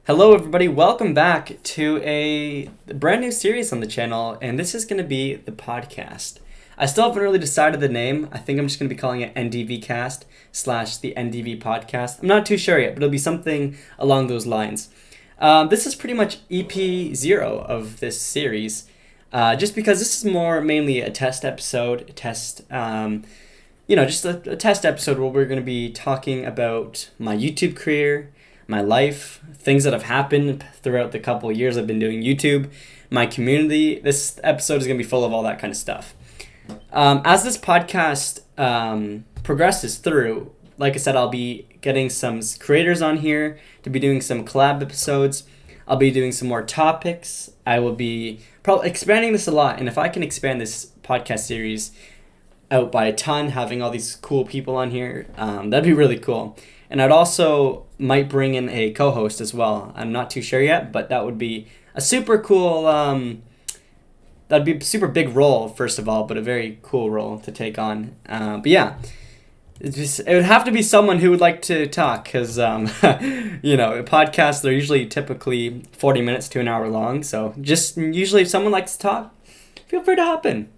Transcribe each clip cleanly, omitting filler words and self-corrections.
Hello, everybody. Welcome back to a brand new series on the channel, and this is going to be the podcast. I still haven't really decided the name. I think I'm just going to be calling it NDV Cast / the NDV Podcast. I'm not too sure yet, but it'll be something along those lines. This is pretty much EP 0 of this series, just because this is mainly a test episode, just a test episode where we're going to be talking about my YouTube career, my life, things that have happened throughout the couple of years I've been doing YouTube, my community. This episode is going to be full of all that kind of stuff. As this podcast progresses through, like I said, I'll be getting some creators on here to be doing some collab episodes. I'll be doing some more topics. I will be probably expanding this a lot, and if I can expand this podcast series out by a ton, having all these cool people on here, that'd be really cool. And I'd also might bring in a co-host as well. I'm not too sure yet, but that would be a super cool, that'd be a super big role, first of all, but a very cool role to take on. But yeah, it would have to be someone who would like to talk, because, podcasts, they're usually typically 40 minutes to an hour long. So just usually if someone likes to talk, feel free to hop in.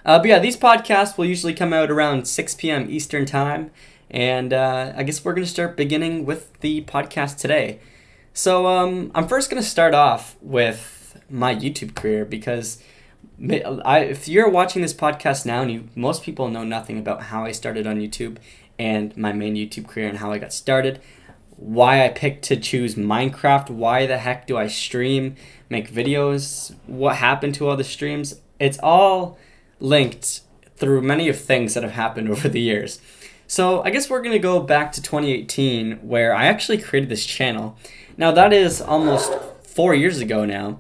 But yeah, these podcasts will usually come out around 6 p.m. Eastern time. And I guess we're going to start beginning with the podcast today. So I'm first going to start off with my YouTube career, because if you're watching this podcast now and most people know nothing about how I started on YouTube and my main YouTube career and how I got started, why I picked to choose Minecraft, why the heck do I stream, make videos, what happened to all the streams, it's all linked through many of things that have happened over the years. So I guess we're going to go back to 2018, where I actually created this channel. Now that is almost 4 years ago now.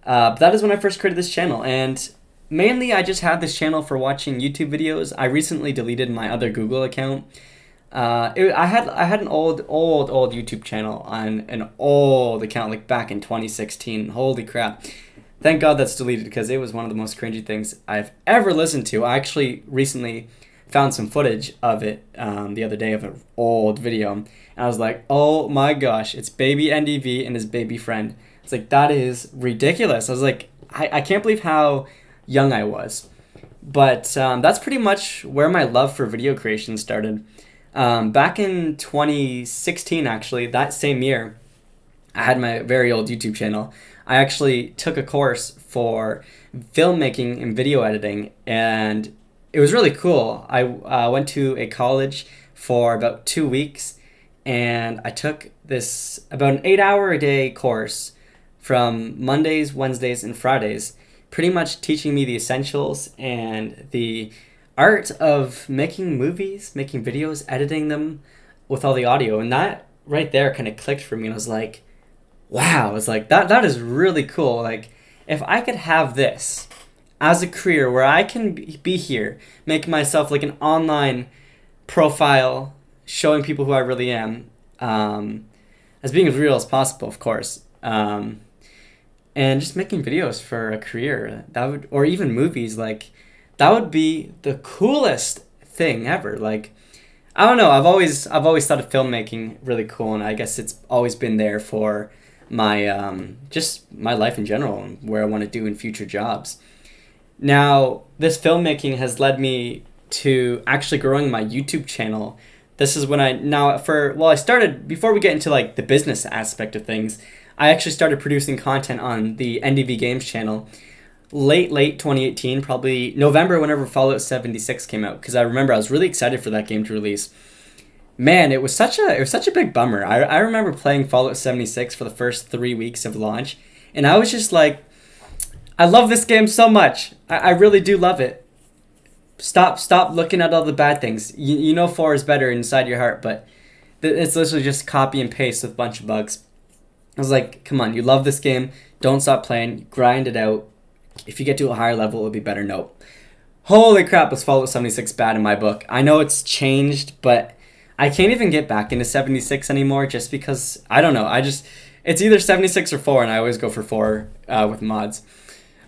But that is when I first created this channel. And mainly I just had this channel for watching YouTube videos. I recently deleted my other Google account. I had an old YouTube channel on an old account, like back in 2016. Holy crap. Thank God that's deleted, because it was one of the most cringy things I've ever listened to. I actually recently found some footage of it the other day of an old video, and I was like, oh my gosh, it's baby NDV and his baby friend. It's like, that is ridiculous. I was like, I can't believe how young I was. But that's pretty much where my love for video creation started. Back in 2016, actually, that same year, I had my very old YouTube channel. I actually took a course for filmmaking and video editing, and it was really cool. I went to a college for about 2 weeks, and I took this about an 8-hour-a-day course from Mondays, Wednesdays, and Fridays, pretty much teaching me the essentials and the art of making movies, making videos, editing them with all the audio. And that right there kind of clicked for me, and I was like, wow, it's like, that is really cool. Like, if I could have this as a career where I can be here, make myself like an online profile, showing people who I really am, as being as real as possible, of course, and just making videos for a career, or even movies, like, that would be the coolest thing ever. Like, I don't know, I've always thought of filmmaking really cool, and I guess it's always been there for my just my life in general, and where I want to do in future jobs. Now, this filmmaking has led me to actually growing my YouTube channel. This is when I started, before we get into like the business aspect of things, I actually started producing content on the NDV Games channel late 2018, probably November, whenever Fallout 76 came out, because I remember I was really excited for that game to release. Man, it was such a big bummer. I remember playing Fallout 76 for the first 3 weeks of launch, and I was just like, I love this game so much. I really do love it. Stop looking at all the bad things. You know 4 is better inside your heart, but it's literally just copy and paste with a bunch of bugs. I was like, come on, you love this game. Don't stop playing. Grind it out. If you get to a higher level, it'll be better. Nope. Holy crap, was Fallout 76 bad in my book. I know it's changed, but I can't even get back into 76 anymore, just because, I don't know. It's either 76 or 4, and I always go for 4 with mods.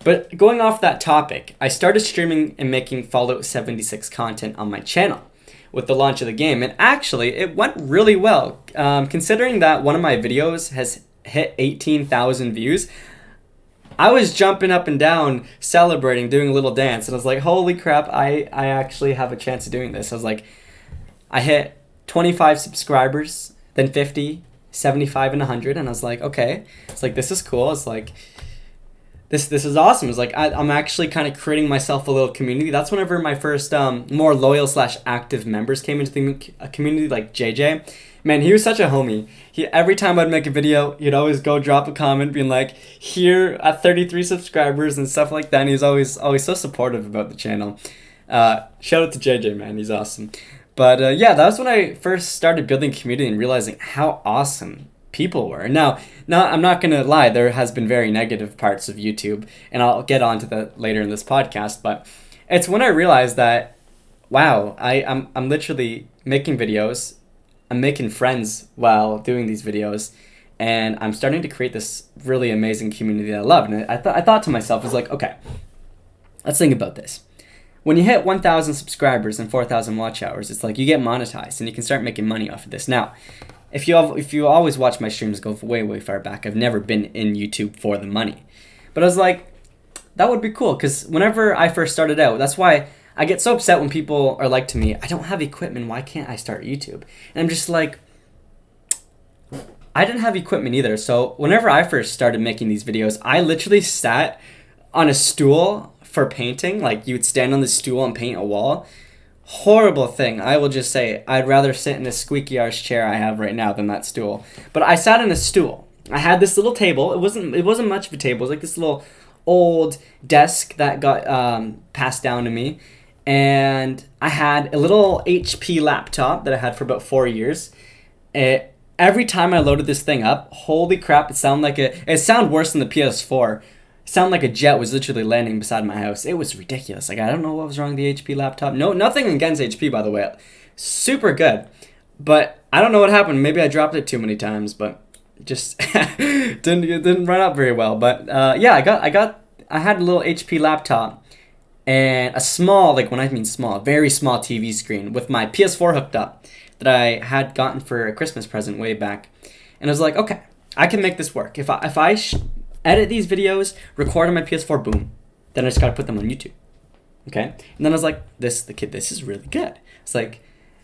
But going off that topic, I started streaming and making Fallout 76 content on my channel, with the launch of the game. And actually, it went really well. Considering that one of my videos has hit 18,000 views, I was jumping up and down, celebrating, doing a little dance. And I was like, holy crap, I actually have a chance of doing this. I was like, I hit 25 subscribers, then 50, 75, and 100. And I was like, okay. It's like, this is cool. It's like, this is awesome. It's like, I'm actually kind of creating myself a little community. That's whenever my first more loyal / active members came into the community, like JJ. Man, he was such a homie. Every time I'd make a video, he'd always go drop a comment being like, here at 33 subscribers and stuff like that. And he's always so supportive about the channel. Shout out to JJ, man. He's awesome. But yeah, that was when I first started building community and realizing how awesome people were. Now, I'm not going to lie, there has been very negative parts of YouTube, and I'll get onto that later in this podcast. But it's when I realized that, wow, I'm literally making videos. I'm making friends while doing these videos, and I'm starting to create this really amazing community that I love. And I thought to myself, I was like, okay, let's think about this. When you hit 1,000 subscribers and 4,000 watch hours, it's like you get monetized and you can start making money off of this. Now, if you always watch my streams go way far back, I've never been in YouTube for the money. But I was like, that would be cool, because whenever I first started out, that's why I get so upset when people are like to me, I don't have equipment, why can't I start YouTube? And I'm just like, I didn't have equipment either. So whenever I first started making these videos, I literally sat on a stool for painting. Like, you would stand on the stool and paint a wall. Horrible thing. I will just say, I'd rather sit in this squeaky arse chair I have right now than that stool. But I sat in a stool. I had this little table. It wasn't much of a table. It was like this little old desk that got passed down to me. And I had a little HP laptop that I had for about 4 years. Every time I loaded this thing up, holy crap, it sounded worse than the PS4. It sounded like a jet was literally landing beside my house. It was ridiculous. Like, I don't know what was wrong with the HP laptop. No, nothing against HP, by the way. Super good. But I don't know what happened. Maybe I dropped it too many times, but just didn't run up very well. But yeah, I had a little HP laptop and a small, like when I mean small, very small TV screen with my PS4 hooked up that I had gotten for a Christmas present way back. And I was like, okay, I can make this work. If I edit these videos, record on my PS4, boom, then I just gotta put them on YouTube. Okay? And then I was like, this is really good. It's like,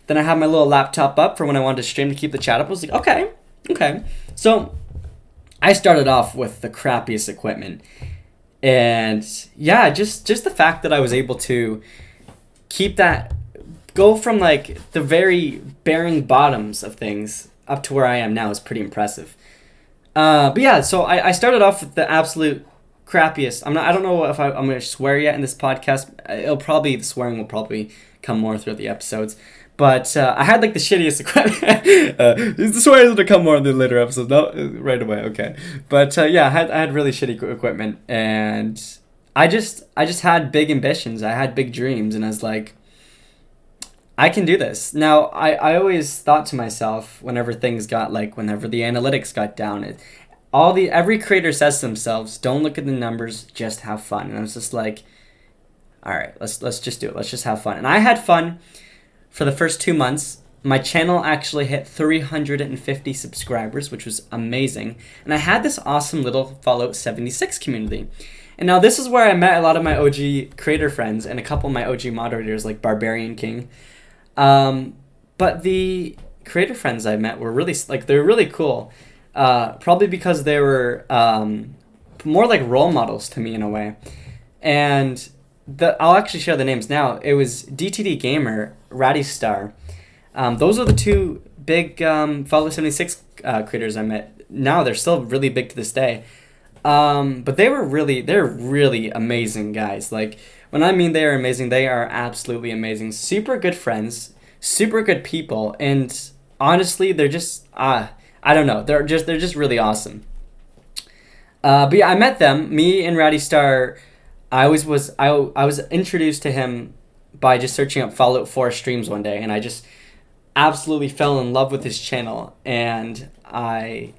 then I had my little laptop up for when I wanted to stream to keep the chat up. I was like, okay. So I started off with the crappiest equipment. And yeah, just the fact that I was able to keep that, go from like the very bearing bottoms of things up to where I am now is pretty impressive. But yeah, so I started off with the absolute crappiest. I don't know if I'm going to swear yet in this podcast. The swearing will probably come more throughout the episodes. But I had like the shittiest equipment. The swearing is going to come more in the later episodes. No, right away, okay. But yeah, I had really shitty equipment, and I just had big ambitions. I had big dreams, and I was like, I can do this. Now, I always thought to myself, whenever the analytics got down, every creator says to themselves, don't look at the numbers, just have fun. And I was just like, all right, let's just do it. Let's just have fun. And I had fun for the first 2 months. My channel actually hit 350 subscribers, which was amazing. And I had this awesome little Fallout 76 community. And now this is where I met a lot of my OG creator friends and a couple of my OG moderators like Barbarian King. But the creator friends I met were really, they're really cool. Probably because they were more like role models to me in a way. And I'll actually share the names now. It was DTD Gamer, Ratty Star. Those are the two big Fallout 76 creators I met. Now they're still really big to this day. But they're really amazing guys. Like, when I mean they are amazing, they are absolutely amazing. Super good friends, super good people, and honestly, they're just I don't know. They're just really awesome. But yeah, I met them. Me and Ratty Star, I was introduced to him by just searching up Fallout 4 streams one day, and I just absolutely fell in love with his channel. And I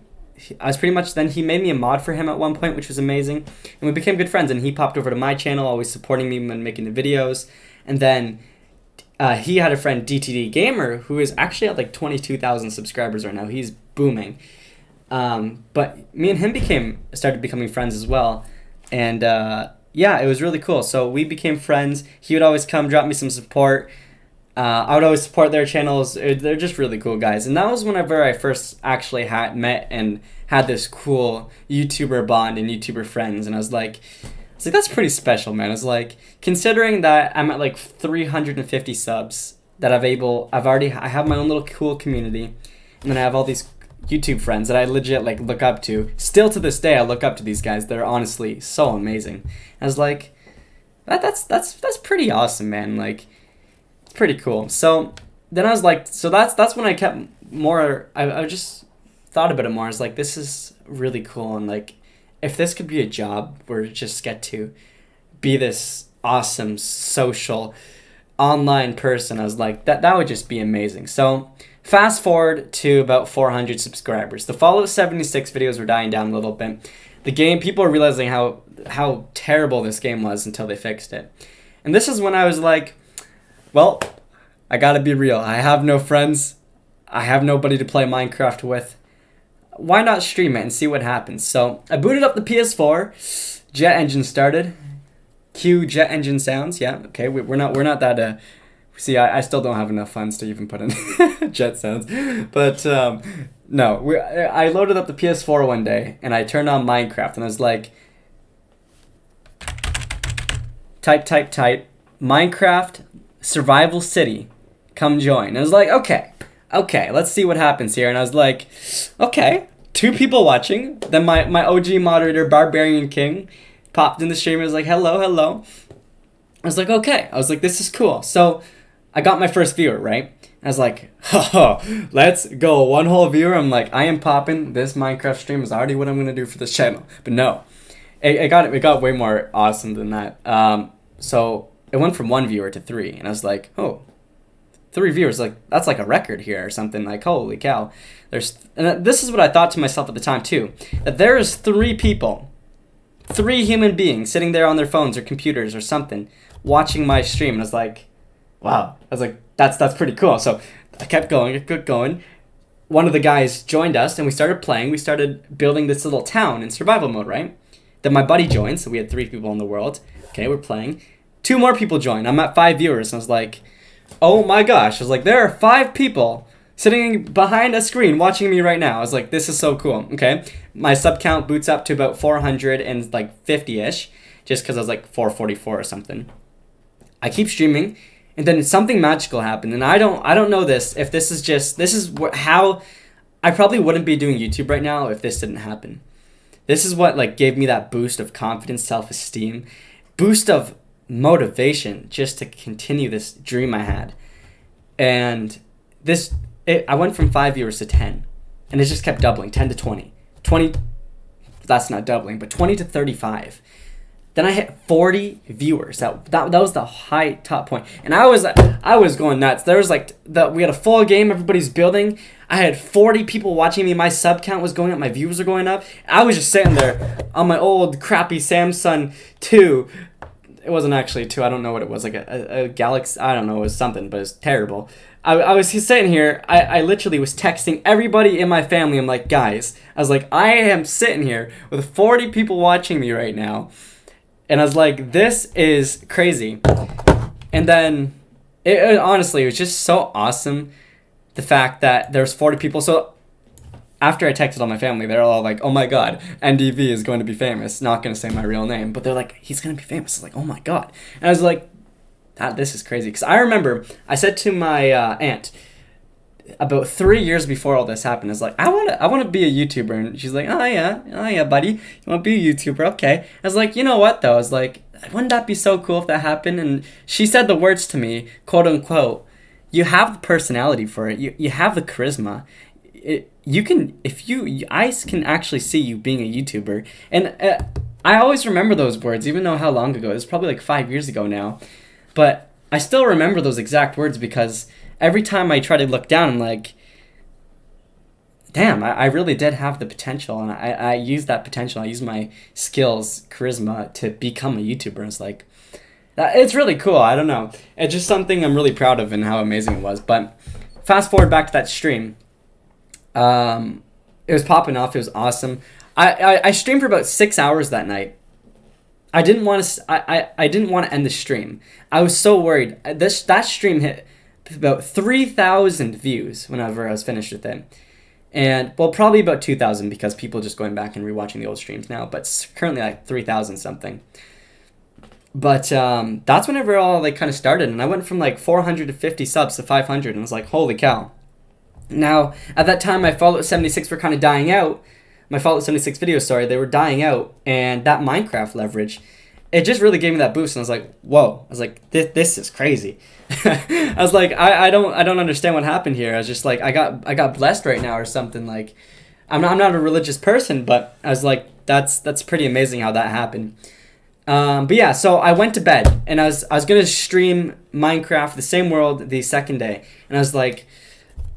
was pretty much, then he made me a mod for him at one point, which was amazing. And we became good friends, and he popped over to my channel, always supporting me when making the videos. And then he had a friend, DTD Gamer, who is actually at like 22,000 subscribers right now. He's booming. But me and him started becoming friends as well. And yeah, it was really cool. So we became friends. He would always come drop me some support. I would always support their channels. They're just really cool guys. And that was whenever I first actually met and had this cool YouTuber bond and YouTuber friends. And I was like, that's pretty special, man. I was like, considering that I'm at like 350 subs, that I have my own little cool community, and then I have all these YouTube friends that I legit like look up to. Still to this day, I look up to these guys. They're honestly so amazing. I was like, that's pretty awesome, man. Like, it's pretty cool. So then I was like, so that's when I kept more. I just thought about it more. I was like, this is really cool, and like, if this could be a job where you just get to be this awesome social online person, I was like, that would just be amazing. So fast forward to about 400 subscribers. The Fallout 76 videos were dying down a little bit. The game, people are realizing how terrible this game was until they fixed it. And this is when I was like, well, I gotta be real. I have no friends. I have nobody to play Minecraft with. Why not stream it and see what happens? So I booted up the PS4. Jet engine started. Cue jet engine sounds. Yeah, okay. We're not that. See, I still don't have enough funds to even put in jet sounds. But no, I loaded up the PS4 one day and I turned on Minecraft and I was like, type Minecraft Survival City, come join. And I was like, okay, let's see what happens here. And I was like, okay, 2 people watching. Then my OG moderator, Barbarian King, popped in the stream and was like, hello. I was like, okay. I was like, this is cool. So I got my first viewer, right? I was like, let's go. 1 whole viewer. I'm like, I am popping. This Minecraft stream is already what I'm going to do for this channel. But no, it got way more awesome than that. So it went from 1 viewer to 3. And I was like, oh, 3 viewers, like, that's like a record here or something. Like, holy cow. And this is what I thought to myself at the time too, that there is 3 people, 3 human beings sitting there on their phones or computers or something watching my stream. And I was like, wow. I was like, that's pretty cool. So I kept going. One of the guys joined us and we started playing. We started building this little town in survival mode, right? Then my buddy joined, so we had 3 people in the world. Okay, we're playing. 2 more people joined. I'm at 5 viewers. And I was like, oh my gosh. I was like, there are 5 people sitting behind a screen watching me right now. I was like, this is so cool. Okay. My sub count boots up to about 450-ish, just because I was like 444 or something. I keep streaming, and then something magical happened. And I don't know if this is how I probably wouldn't be doing YouTube right now if this didn't happen. This is what like gave me that boost of confidence, self-esteem, boost of motivation just to continue this dream I had. And I went from 5 viewers to 10, and it just kept doubling. 10 to 20, that's not doubling, but 20 to 35. Then I hit 40 viewers. That was the high top point, and I was going nuts. There was we had a full game, everybody's building. I had 40 people watching me. My sub count was going up, my views were going up. I was just sitting there on my old crappy Samsung 2. It wasn't actually 2. I don't know what it was, like a Galaxy. I don't know. It was something, but it was terrible. I was sitting here. I literally was texting everybody in my family. I'm like, guys, I was like, I am sitting here with 40 people watching me right now. And I was like, this is crazy. And then, honestly, it was just so awesome, the fact that there's 40 people. So after I texted all my family, they're all like, oh my god, NDV is going to be famous. Not going to say my real name, but they're like, he's going to be famous. I was like, oh my god. And I was like, this is crazy. Because I remember I said to my aunt about 3 years before all this happened, I was like, I want to be a YouTuber. And she's like, oh yeah, buddy, you want to be a YouTuber? Okay. I was like, you know what though? I was like, wouldn't that be so cool if that happened? And she said the words to me, quote unquote, you have the personality for it. You have the charisma. I can actually see you being a YouTuber. And I always remember those words, even though how long ago? It was probably like 5 years ago now. But I still remember those exact words because every time I try to look down, I'm like, damn, I really did have the potential. And I used that potential. I used my skills, charisma to become a YouTuber. It's like, It's really cool. I don't know. It's just something I'm really proud of and how amazing it was. But fast forward back to that stream. It was popping off. It was awesome. I streamed for about 6 hours that night. I didn't want to. I didn't want to end the stream. I was so worried. That stream hit about 3,000 views whenever I was finished with it, and well, probably about 2,000 because people just going back and rewatching the old streams now. But it's currently like 3,000 something. But that's whenever it all like kind of started, and I went from like 450 subs to 500, and I was like, holy cow. Now, at that time, my Fallout 76 were kind of dying out. My Fallout 76 videos, sorry, they were dying out. And that Minecraft leverage, it just really gave me that boost. And I was like, whoa. I was like, this is crazy. I was like, I don't understand what happened here. I was just like, I got blessed right now or something. Like, I'm not a religious person, but I was like, that's pretty amazing how that happened. But yeah, so I went to bed, and I was gonna stream Minecraft, the same world, the second day. And I was like,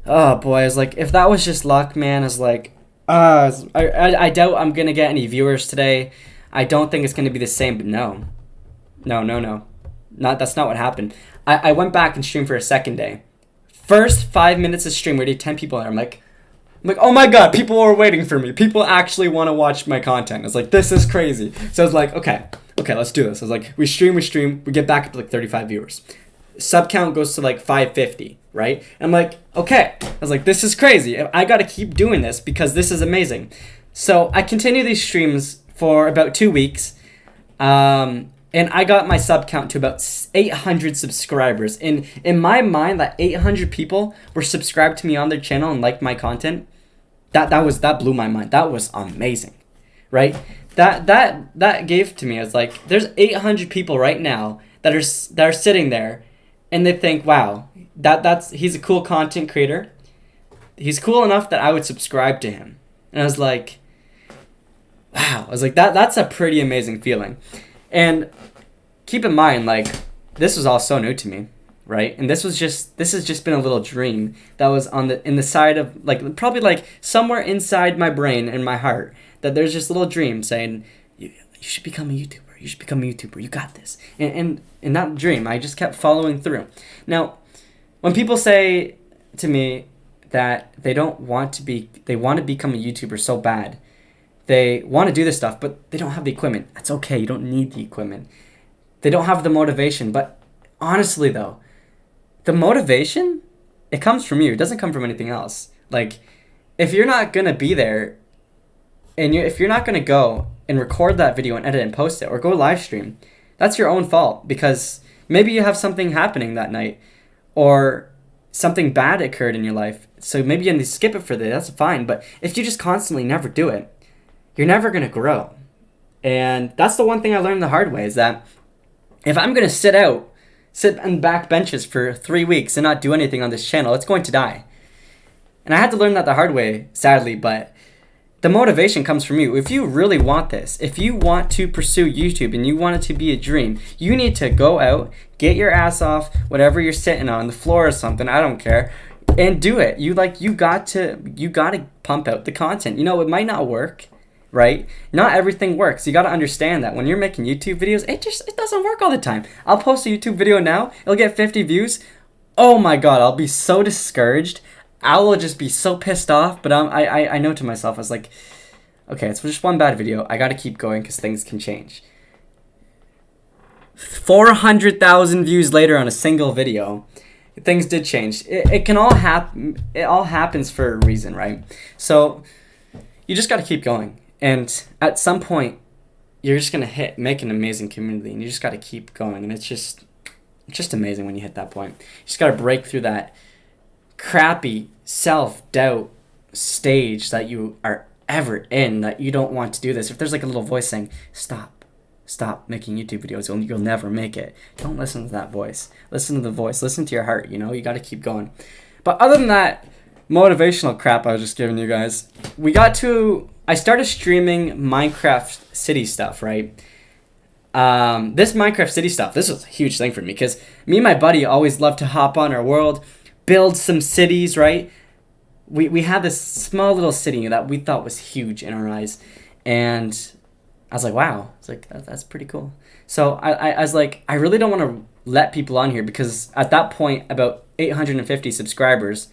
oh boy, I was like, if that was just luck, man, I was like, I doubt I'm gonna get any viewers today. I don't think it's gonna be the same, but no. That's not what happened. I went back and streamed for a second day. First 5 minutes of stream, we already 10 people there. I'm like, oh my god, people are waiting for me. People actually want to watch my content. It's like, this is crazy. So I was like, okay, let's do this. I was like, we stream, we get back up to like 35 viewers. Sub count goes to like 550, right? And I'm like, okay. I was like, this is crazy. I got to keep doing this because this is amazing. So I continue these streams for about 2 weeks. And I got my sub count to about 800 subscribers. In my mind, that 800 people were subscribed to me on their channel and liked my content. That blew my mind. That was amazing, right? That gave to me. I was like, there's 800 people right now that are sitting there, and they think, wow, he's a cool content creator. He's cool enough that I would subscribe to him. And I was like, wow. I was like, that's a pretty amazing feeling. And keep in mind, like, this was all so new to me, right? And this has just been a little dream that was in the side of, like, probably like somewhere inside my brain and my heart, that there's just a little dream saying, you should become a YouTuber. You should become a YouTuber. You got this. And in that dream, I just kept following through. Now, when people say to me that they want to become a YouTuber so bad, they want to do this stuff, but they don't have the equipment. That's okay. You don't need the equipment. They don't have the motivation. But honestly, though, the motivation, it comes from you. It doesn't come from anything else. Like, if you're not going to be there, and if you're not going to go and record that video and edit and post it, or go live stream, that's your own fault, because maybe you have something happening that night, or something bad occurred in your life. So maybe you need to skip it for the day. That's fine. But if you just constantly never do it, you're never going to grow. And that's the one thing I learned the hard way, is that if I'm going to sit on back benches for 3 weeks and not do anything on this channel, it's going to die. And I had to learn that the hard way, sadly, but the motivation comes from you. If you really want this, if you want to pursue YouTube and you want it to be a dream, you need to go out, get your ass off whatever you're sitting on, the floor or something, I don't care, and do it. You got to pump out the content. You know, it might not work, right? Not everything works. You got to understand that when you're making YouTube videos, it doesn't work all the time. I'll post a YouTube video now, it'll get 50 views. Oh my god, I'll be so discouraged. I will just be so pissed off, but I know to myself, I was like, okay, it's just one bad video. I got to keep going because things can change. 400,000 views later on a single video, things did change. It can all happen. It all happens for a reason, right? So you just got to keep going. And at some point, you're just going to make an amazing community, and you just got to keep going. And it's just amazing when you hit that point. You just got to break through that crappy self-doubt stage that you are ever in, that you don't want to do this. If there's like a little voice saying, stop making YouTube videos, you'll never make it, don't listen to that voice. Listen to the voice. Listen to your heart. You know, you got to keep going. But other than that motivational crap I was just giving you guys, I started streaming Minecraft City stuff, right? This Minecraft City stuff, this was a huge thing for me, because me and my buddy always loved to hop on our world, build some cities, right? We had this small little city that we thought was huge in our eyes, and I was like, wow. It's like that's pretty cool. So I was like, I really don't want to let people on here because at that point, about 850 subscribers,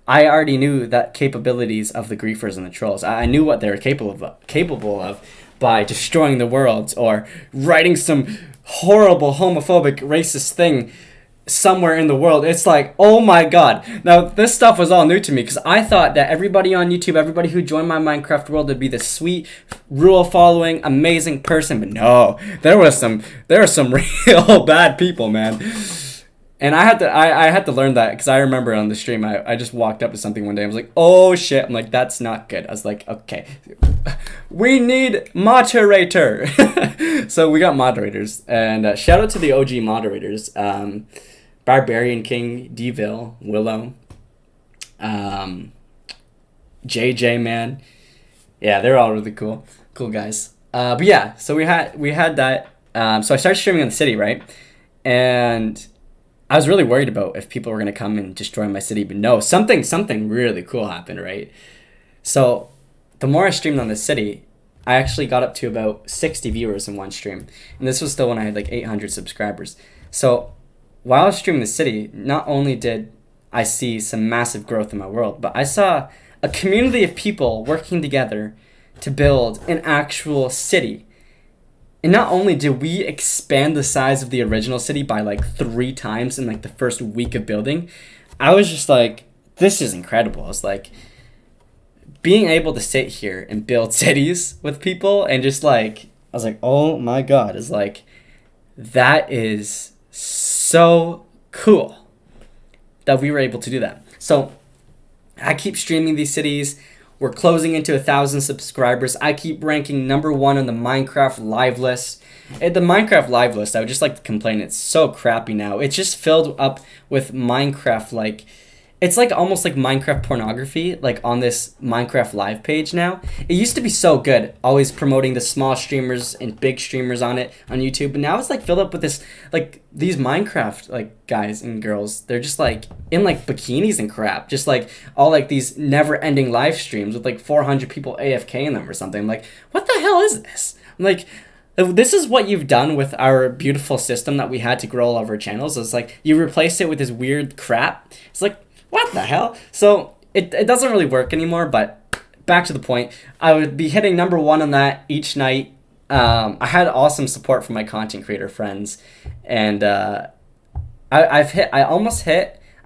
I already knew that capabilities of the griefers and the trolls. I knew what they were capable of by destroying the world or writing some horrible homophobic racist thing somewhere in the world. It's like, oh my god. Now, this stuff was all new to me because I thought that everybody on YouTube, everybody who joined my Minecraft world would be this sweet, rule following, amazing person. But no, there were some real bad people, man. And I had to learn that because I remember on the stream, I just walked up to something one day. I was like, oh shit. I'm like, that's not good. I was like, okay, we need moderator. So we got moderators. And shout out to the OG moderators. Barbarian King, Deville, Willow, JJ, man. Yeah, they're all really cool guys. But yeah, so we had that. So I started streaming in the city, right? And I was really worried about if people were gonna come and destroy my city, but no, something really cool happened, right? So the more I streamed on the city, I actually got up to about 60 viewers in one stream, and this was still when I had like 800 subscribers. So while I was streaming the city, not only did I see some massive growth in my world, but I saw a community of people working together to build an actual city. And not only did we expand the size of the original city by like 3 times in like the first week of building, I was just like, this is incredible. It's like being able to sit here and build cities with people and just like, I was like, oh my God, it's like, that is so cool that we were able to do that. So I keep streaming these cities. We're closing into 1,000 subscribers. I keep ranking #1 on the Minecraft live list. The Minecraft live list, I would just like to complain, it's so crappy now. It's just filled up with Minecraft, like, it's like almost like Minecraft pornography, like on this Minecraft live page now. It used to be so good, always promoting the small streamers and big streamers on it on YouTube, but now it's like filled up with this, like these Minecraft like guys and girls. They're just like in like bikinis and crap, just like all like these never-ending live streams with like 400 people AFK in them or something. I'm like, what the hell is this? I'm like, this is what you've done with our beautiful system that we had to grow all of our channels. It's like you replaced it with this weird crap. It's like, what the hell? So it doesn't really work anymore, but back to the point. I would be hitting #1 on that each night. I had awesome support from my content creator friends, and I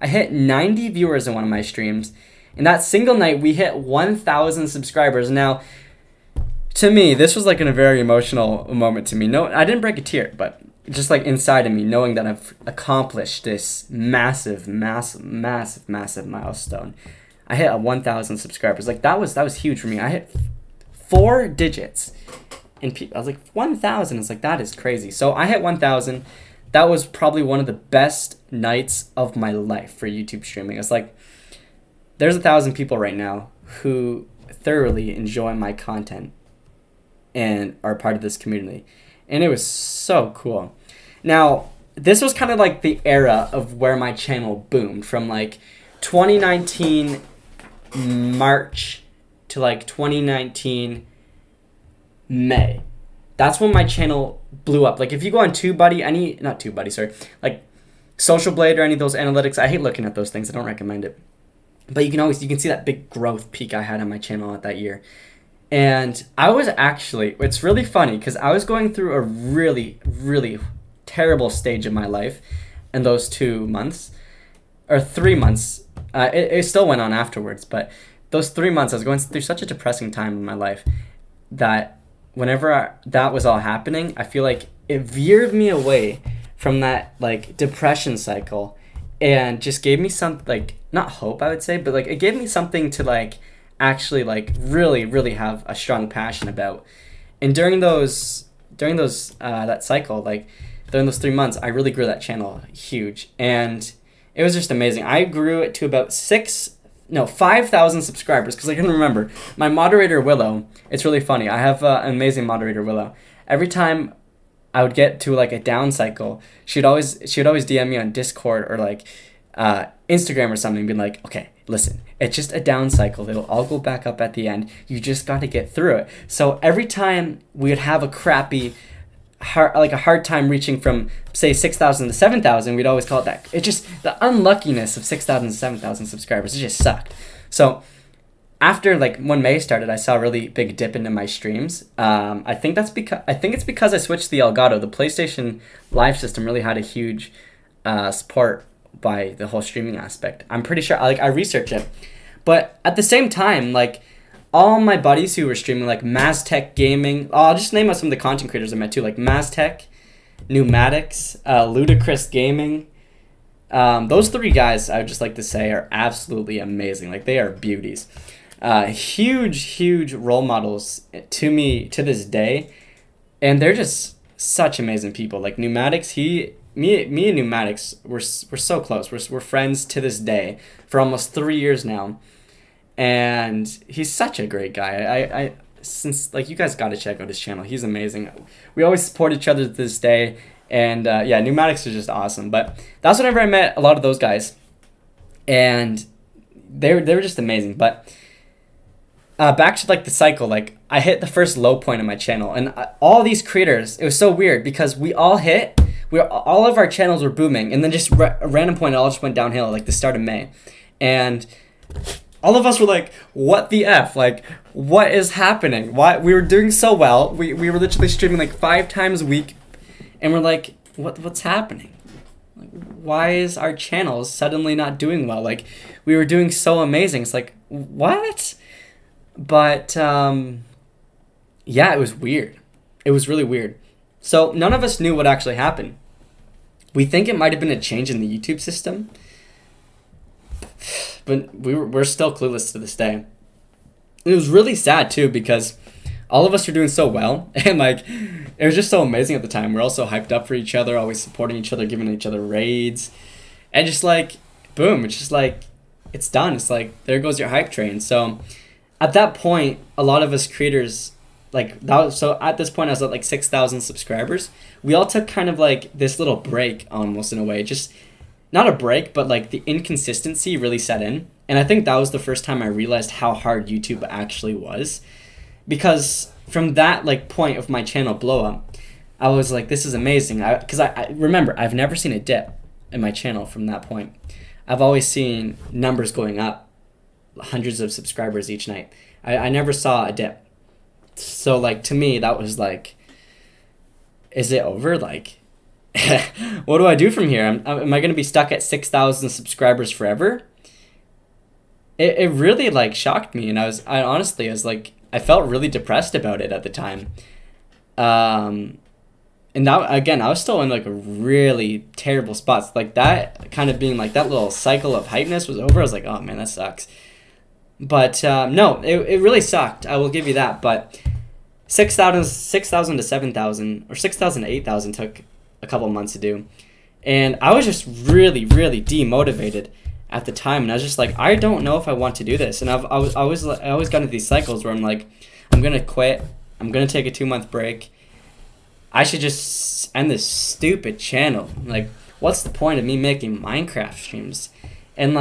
hit 90 viewers in one of my streams. In that single night, we hit 1,000 subscribers. Now, to me, this was like a very emotional moment to me. No, I didn't break a tear, but just like inside of me, knowing that I've accomplished this massive milestone. I hit 1,000 subscribers. Like that was huge for me. I hit 4 digits, and I was like 1,000. It's like, that is crazy. So I hit 1,000. That was probably one of the best nights of my life for YouTube streaming. It's like there's 1,000 people right now who thoroughly enjoy my content and are part of this community, and it was so cool. Now, this was kind of like the era of where my channel boomed from like 2019 March to like 2019 May. That's when my channel blew up. Like if you go on like Social Blade or any of those analytics, I hate looking at those things. I don't recommend it. But you can see that big growth peak I had on my channel at that year. And I was actually, it's really funny because I was going through a really, really terrible stage of my life in those 2 months or 3 months. It still went on afterwards, but those 3 months I was going through such a depressing time in my life that whenever that was all happening, I feel like it veered me away from that like depression cycle and just gave me some, like, not hope I would say, but like it gave me something to like actually like really, really have a strong passion about. And during that cycle, like during those 3 months, I really grew that channel huge, and it was just amazing. I grew it to about 5,000 subscribers because I can remember my moderator Willow. It's really funny. I have an amazing moderator Willow. Every time I would get to like a down cycle, she would always DM me on Discord or like Instagram or something, being like, okay, listen, it's just a down cycle. It'll all go back up at the end. You just got to get through it. So every time we would have a crappy, a hard time reaching from, say, 6,000 to 7,000, we'd always call it that. It's just the unluckiness of 6,000 to 7,000 subscribers. It just sucked. So after when May started, I saw a really big dip into my streams. I think it's because I switched to the Elgato. The PlayStation Live system really had a huge support by the whole streaming aspect. I'm pretty sure, I researched it. But at the same time, all my buddies who were streaming, Maztec Gaming, I'll just name out some of the content creators I met too, Maztec, Pneumatics, Ludicrous Gaming. Those three guys, I would just like to say, are absolutely amazing. They are beauties. Huge role models to me to this day. And they're just such amazing people. Pneumatics, me and Pneumatics, we're so close. We're friends to this day for almost 3 years now, and he's such a great guy. Since you guys got to check out his channel. He's amazing. We always support each other to this day, and Pneumatics is just awesome. But that's whenever I met a lot of those guys, and they were just amazing. But back to the cycle, I hit the first low point in my channel, and all these creators, it was so weird because all of our channels were booming, and then just a random point, it all just went downhill, the start of May. And all of us were like, what the F? What is happening? Why? We were doing so well. We were literally streaming 5 times a week, and we're like, what's happening? Why is our channel suddenly not doing well? We were doing so amazing. It's what? But, it was weird. It was really weird. So none of us knew what actually happened. We think it might have been a change in the YouTube system, but we're still clueless to this day. It was really sad too because all of us were doing so well, and it was just so amazing at the time. We're all so hyped up for each other, always supporting each other, giving each other raids, and just boom, it's just it's done. It's there goes your hype train. So at that point, a lot of us creators, so at this point I was at 6,000 subscribers. We all took kind of this little break, almost, in a way. Just not a break, but the inconsistency really set in. And I think that was the first time I realized how hard YouTube actually was, because from that point of my channel blow up, I was this is amazing. Because I remember, I've never seen a dip in my channel from that point. I've always seen numbers going up, hundreds of subscribers each night. I never saw a dip. So to me, that was is it over? What do I do from here? Am I going to be stuck at 6,000 subscribers forever? It really shocked me, and I honestly I felt really depressed about it at the time. And now again, I was still in a really terrible spots. That kind of being that little cycle of hypeness was over. I was oh man, that sucks. But no, it really sucked. I will give you that. But 6,000 to 7,000 or 6,000 to 8,000 took a couple months to do, and I was just really demotivated at the time. And I was just I don't know if I want to do this. And I always got into these cycles where I'm I'm gonna quit. I'm gonna take a 2-month break. I should just end this stupid channel. What's the point of me making Minecraft streams? And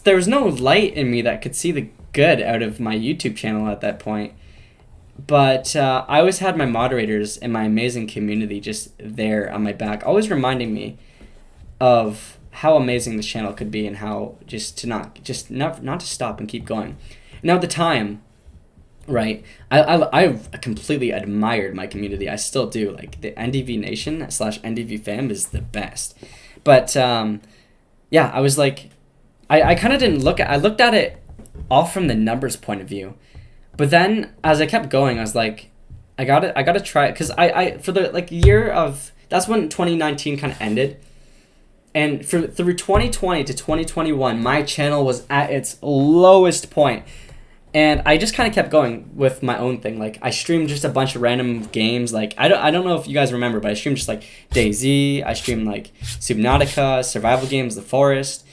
there was no light in me that could see the good out of my YouTube channel at that point. But I always had my moderators and my amazing community just there on my back, always reminding me of how amazing this channel could be, and how not to stop and keep going. Now at the time, right, I completely admired my community. I still do. The NDV Nation / NDV fam is the best. But I was I kind of didn't I looked at it all from the numbers point of view. But then as I kept going, I was I gotta try it, because I for the year of, that's when 2019 kind of ended. And through 2020 to 2021, my channel was at its lowest point. And I just kind of kept going with my own thing. I streamed just a bunch of random games. I don't know if you guys remember, but I streamed just DayZ. I streamed Subnautica, survival games, The Forest.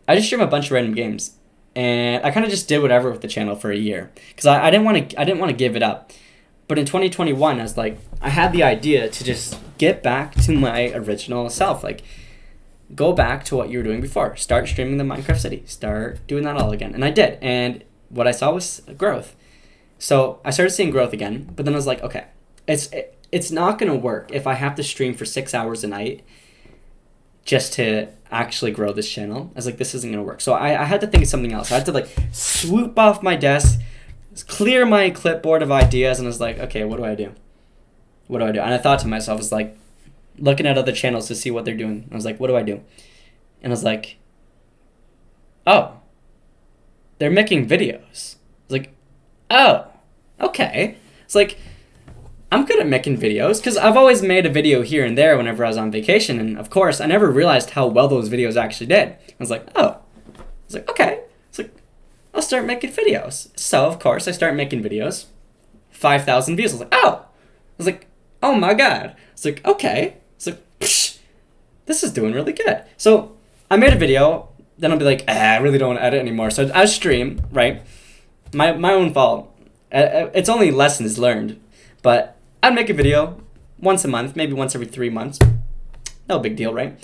I just streamed a bunch of random games. And I kind of just did whatever with the channel for a year, because I didn't want to give it up. But in 2021, I was I had the idea to just get back to my original self. go back to what you were doing before. Start streaming the Minecraft City. Start doing that all again. And I did. And what I saw was growth. So I started seeing growth again. But then I was like, okay, it's not going to work if I have to stream for 6 hours a night just to actually grow this channel. I was like, this isn't going to work. So I had to think of something else. I had to like swoop off my desk, clear my clipboard of ideas, and I was like, okay, what do I do? What do I do? And I thought to myself, I was like, looking at other channels to see what they're doing. I was like, what do I do? And I was like, oh, they're making videos. I was like, oh, okay. It's like, I'm good at making videos because I've always made a video here and there whenever I was on vacation. And of course, I never realized how well those videos actually did. I was like, oh. I was like, okay. It's like, I'll start making videos. So, of course, I start making videos. 5,000 views. I was like, oh. I was like, oh my God. It's like, okay. It's like, psh, this is doing really good. So I made a video. Then I'll be like, I really don't want to edit anymore. So I stream, right? My own fault. It's only lessons learned. But I'd make a video once a month, maybe once every 3 months. No big deal, right?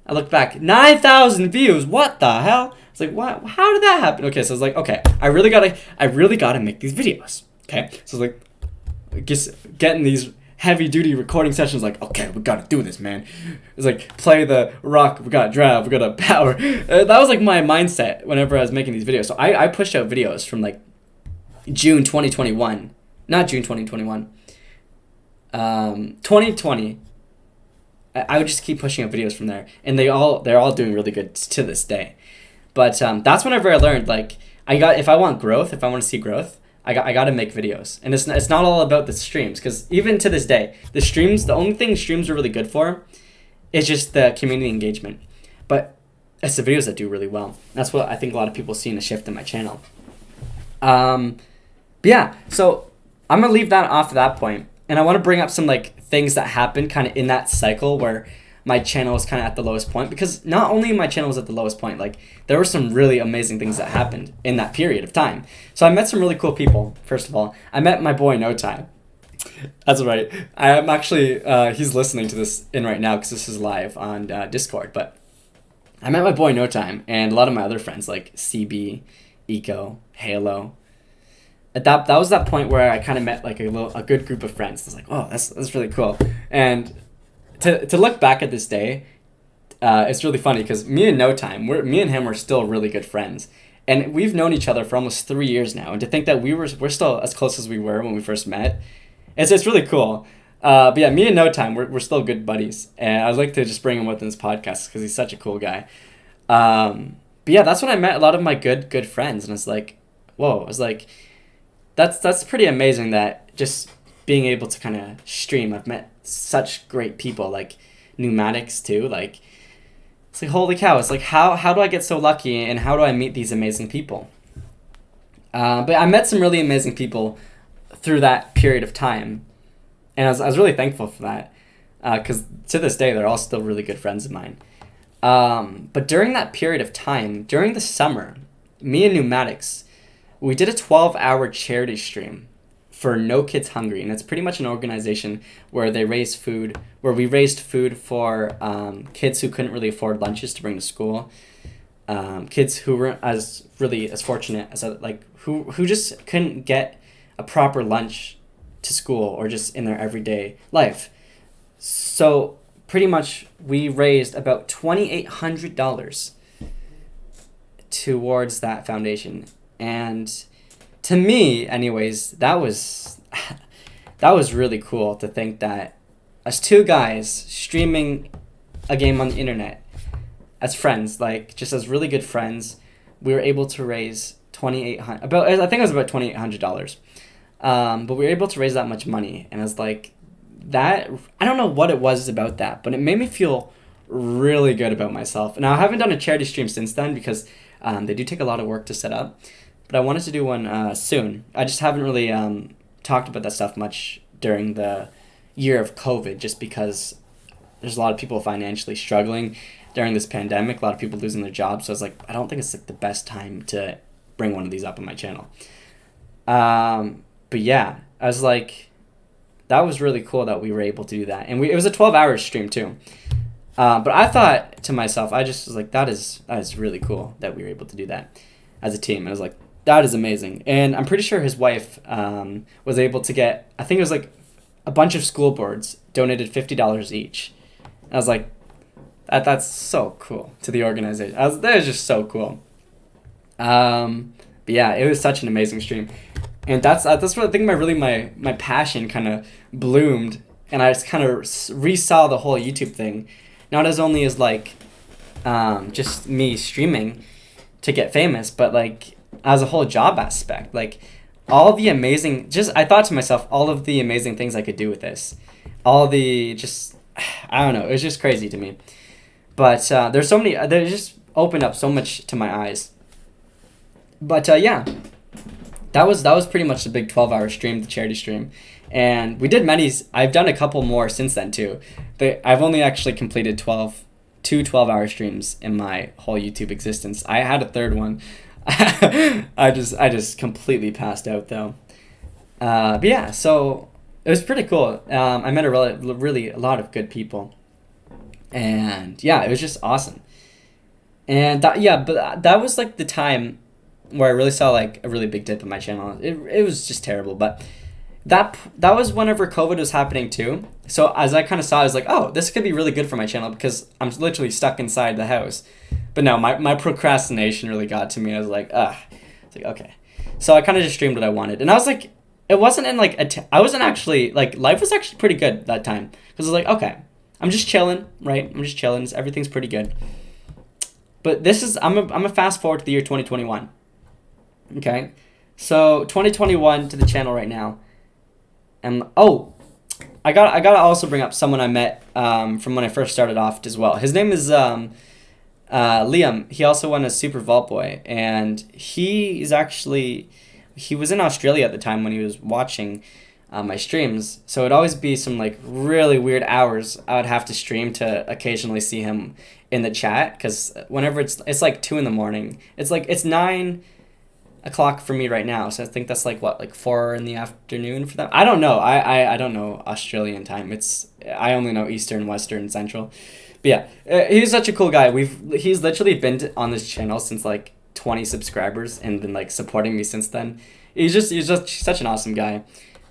I look back, 9,000 views. What the hell? It's like, what? How did that happen? Okay, so I was like, okay, I really gotta make these videos. Okay, so I was like, just getting these heavy duty recording sessions. Like, okay, we gotta do this, man. It's like, play the rock. We gotta drive. We gotta power. That was like my mindset whenever I was making these videos. So I pushed out videos from like June 2021, not June 2021. 2020. I would just keep pushing out videos from there, and they're all doing really good to this day. But that's whenever I learned, like, if I want growth, if I want to see growth, I got to make videos. And it's not all about the streams, because even to this day, the only thing streams are really good for is just the community engagement. But it's the videos that do really well. That's what I think a lot of people see in a shift in my channel. But yeah, so I'm gonna leave that off at that point. And I want to bring up some like things that happened kind of in that cycle where my channel was kind of at the lowest point, because not only my channel was at the lowest point, like there were some really amazing things that happened in that period of time. So I met some really cool people. First of all, I met my boy No Time. That's right. I am actually, he's listening to this in right now because this is live on Discord. But I met my boy No Time and a lot of my other friends like CB, Eco, Halo. That was that point where I kind of met like a good group of friends. I was like, oh, that's really cool. And to look back at this day, it's really funny because me and him were still really good friends, and we've known each other for almost 3 years now. And to think that we're still as close as we were when we first met, it's really cool. But yeah, me and No Time, we're still good buddies, and I'd like to just bring him with in this podcast because he's such a cool guy. But yeah, that's when I met a lot of my good friends, and it's like, whoa, I was like, that's pretty amazing that just being able to kind of stream. I've met such great people, like Pneumatics too. Like, it's like, holy cow, it's like, how do I get so lucky, and how do I meet these amazing people? But I met some really amazing people through that period of time, and I was really thankful for that, because to this day they're all still really good friends of mine. But during that period of time, during the summer, me and Pneumatics, we did a 12-hour charity stream for No Kids Hungry, and it's pretty much an organization where we raised food for kids who couldn't really afford lunches to bring to school, kids who weren't as fortunate as who just couldn't get a proper lunch to school or just in their everyday life. So pretty much we raised about $2,800 towards that foundation. And to me, anyways, that was really cool to think that as two guys streaming a game on the internet as friends, like just as really good friends, we were able to raise $2,800. But we were able to raise that much money, and I was like, that, I don't know what it was about that, but it made me feel really good about myself. Now I haven't done a charity stream since then because they do take a lot of work to set up. But I wanted to do one soon. I just haven't really talked about that stuff much during the year of COVID, just because there's a lot of people financially struggling during this pandemic, a lot of people losing their jobs. So I was like, I don't think it's like the best time to bring one of these up on my channel. But yeah, I was like, that was really cool that we were able to do that. And it was a 12-hour stream too. But I thought to myself, I just was like, that is really cool that we were able to do that as a team. I was like, that is amazing. And I'm pretty sure his wife was able to get, I think it was like a bunch of school boards donated $50 each. And I was like, that's so cool to the organization. That was just so cool. But yeah, it was such an amazing stream. And that's what I think my passion kind of bloomed. And I just kind of resaw the whole YouTube thing. Not as only as like just me streaming to get famous, but like as a whole job aspect. Like all the amazing, I thought to myself, all of the amazing things I could do with this. All the just, I don't know, it was just crazy to me. But there's so many, they just opened up so much to my eyes. But yeah, that was pretty much the big 12-hour stream, the charity stream. And we did many, I've done a couple more since then too. I've only actually completed 2 12-hour streams in my whole YouTube existence. I had a third one. I just completely passed out though. But yeah, so it was pretty cool. I met a lot of good people. And yeah, it was just awesome. And that was like the time where I really saw like a really big dip in my channel. It was just terrible, but that was whenever COVID was happening too. So as I kind of saw, I was like, oh, this could be really good for my channel because I'm literally stuck inside the house. But no, my procrastination really got to me. I was like, ugh. It's like, okay. So I kind of just streamed what I wanted. And I was like, it wasn't in like, I wasn't actually, like, life was actually pretty good that time. Because I was like, okay, I'm just chilling, right? I'm just chilling. Everything's pretty good. But I'm a fast forward to the year 2021. Okay? So 2021 to the channel right now. And I gotta also bring up someone I met from when I first started off as well. His name is Liam. He also won a Super Vault Boy, and he was in Australia at the time when he was watching my streams. So it'd always be some like really weird hours I would have to stream to occasionally see him in the chat, because whenever it's like 2 a.m, it's 9 o'clock for me right now, so I think that's like 4 p.m. for them. I don't know. I don't know Australian time. I only know Eastern, Western, Central. But yeah, he's such a cool guy. He's literally been on this channel since like 20 subscribers and been like supporting me since then. He's just such an awesome guy.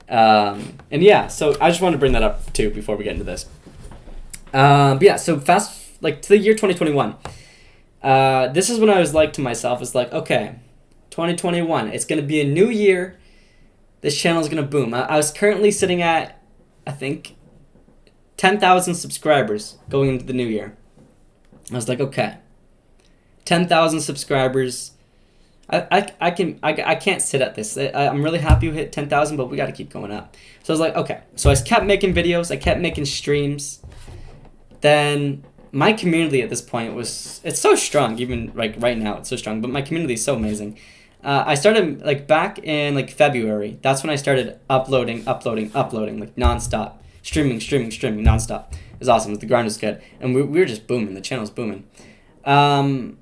And yeah, so I just wanted to bring that up too before we get into this. But yeah, so fast like to the year 2021. This is when I was like to myself, it's like, okay, 2021, it's going to be a new year. This channel is going to boom. I was currently sitting at, I think, 10,000 subscribers going into the new year. I was like, okay, 10,000 subscribers. I can't sit at this. I'm really happy we hit 10,000, but we got to keep going up. So I was like, okay. So I kept making videos. I kept making streams. Then my community at this point it's so strong. Even like right now, it's so strong. But my community is so amazing. I started like back in like February. That's when I started uploading like nonstop. Streaming nonstop. It was awesome. The grind was good. And we were just booming. The channel's booming. In